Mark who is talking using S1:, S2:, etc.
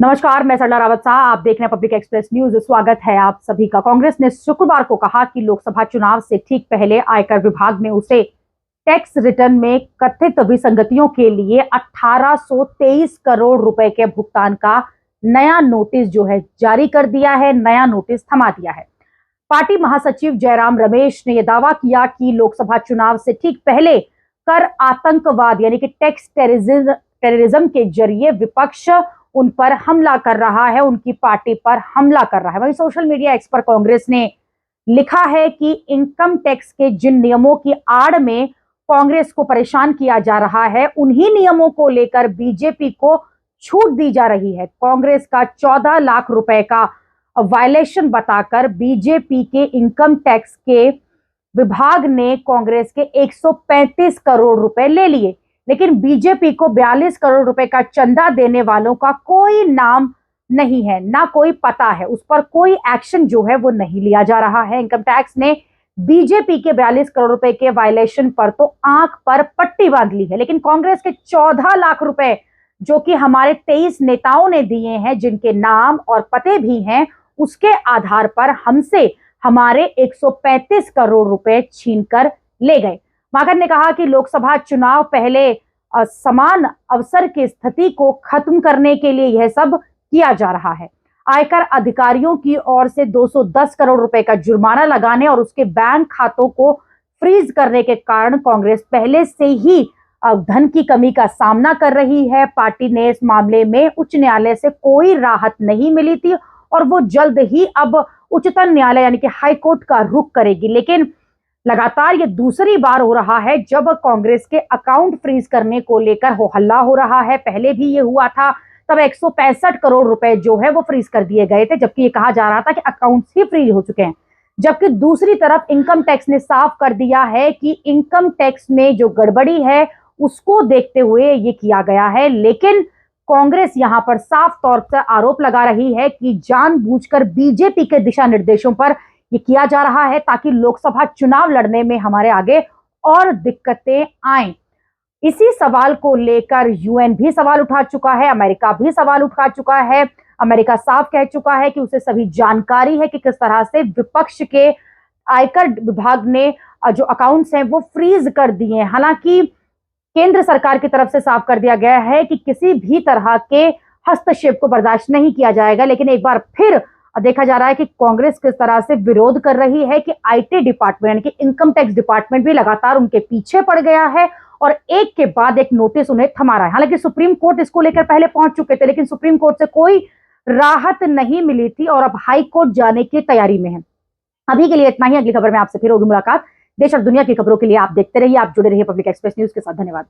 S1: नमस्कार, मैं सरला रावत शाह। आप देख रहे हैं पब्लिक एक्सप्रेस न्यूज। स्वागत है आप सभी का। कांग्रेस ने शुक्रवार को कहा कि लोकसभा चुनाव से ठीक पहले आयकर विभाग ने उसे टैक्स रिटर्न में कथित विसंगतियों के लिए 1823 करोड़ रुपए के भुगतान का नया नोटिस जो है जारी कर दिया है, नया नोटिस थमा दिया है। पार्टी महासचिव जयराम रमेश ने यह दावा किया कि लोकसभा चुनाव से ठीक पहले कर आतंकवाद यानी कि टैक्स टेररिज्म के जरिए विपक्ष उन पर हमला कर रहा है, उनकी पार्टी पर हमला कर रहा है। वहीं सोशल मीडिया एक्स पर कांग्रेस ने लिखा है कि इनकम टैक्स के जिन नियमों की आड़ में कांग्रेस को परेशान किया जा रहा है, उन्हीं नियमों को लेकर बीजेपी को छूट दी जा रही है। कांग्रेस का 14 लाख रुपए का वायलेशन बताकर बीजेपी के इनकम टैक्स के विभाग ने कांग्रेस के 135 करोड़ रुपए ले लिए, लेकिन बीजेपी को 42 करोड़ रुपए का चंदा देने वालों का कोई नाम नहीं है, ना कोई पता है, उस पर कोई एक्शन जो है वो नहीं लिया जा रहा है। इनकम टैक्स ने बीजेपी के 42 करोड़ रुपए के वायलेशन पर तो आंख पर पट्टी बांध ली है, लेकिन कांग्रेस के 14 लाख रुपए जो कि हमारे 23 नेताओं ने दिए हैं, जिनके नाम और पते भी हैं, उसके आधार पर हमसे हमारे 135 करोड़ रुपए छीनकर ले गए। माकन ने कहा कि लोकसभा चुनाव पहले समान अवसर की स्थिति को खत्म करने के लिए यह सब किया जा रहा है। आयकर अधिकारियों की ओर से 210 करोड़ रुपए का जुर्माना लगाने और उसके बैंक खातों को फ्रीज करने के कारण कांग्रेस पहले से ही धन की कमी का सामना कर रही है। पार्टी ने इस मामले में उच्च न्यायालय से कोई राहत नहीं मिली थी और वो जल्द ही अब उच्चतम न्यायालय यानी कि हाई कोर्ट का रुख करेगी। लेकिन लगातार ये दूसरी बार हो रहा है जब कांग्रेस के अकाउंट फ्रीज करने को लेकर हो हल्ला हो रहा है। पहले भी ये हुआ था, तब 165 करोड़ रुपए जो है वो फ्रीज कर दिए गए थे, जबकि ये कहा जा रहा था कि अकाउंट्स ही फ्रीज हो चुके हैं। जबकि दूसरी तरफ इनकम टैक्स ने साफ कर दिया है कि इनकम टैक्स में जो गड़बड़ी है उसको देखते हुए ये किया गया है। लेकिन कांग्रेस यहां पर साफ तौर से आरोप लगा रही है कि जानबूझकर बीजेपी के दिशा निर्देशों पर ये किया जा रहा है ताकि लोकसभा चुनाव लड़ने में हमारे आगे और दिक्कतें आए। इसी सवाल को लेकर यूएन भी सवाल उठा चुका है, अमेरिका भी सवाल उठा चुका है। अमेरिका साफ कह चुका है कि उसे सभी जानकारी है कि किस तरह से विपक्ष के आयकर विभाग ने जो अकाउंट्स हैं वो फ्रीज कर दिए। हालांकि केंद्र सरकार की तरफ से साफ कर दिया गया है कि किसी भी तरह के हस्तक्षेप को बर्दाश्त नहीं किया जाएगा, लेकिन एक बार फिर देखा जा रहा है कि कांग्रेस किस तरह से विरोध कर रही है कि आईटी डिपार्टमेंट यानी कि इनकम टैक्स डिपार्टमेंट भी लगातार उनके पीछे पड़ गया है और एक के बाद एक नोटिस उन्हें थमा रहा है। हालांकि सुप्रीम कोर्ट इसको लेकर पहले पहुंच चुके थे, लेकिन सुप्रीम कोर्ट से कोई राहत नहीं मिली थी और अब हाई कोर्ट जाने की तैयारी में है। अभी के लिए इतना ही। अगली खबर में आपसे फिर होगी मुलाकात। देश और दुनिया की खबरों के लिए आप देखते रहिए, आप जुड़े रहिए पब्लिक एक्सप्रेस न्यूज के साथ। धन्यवाद।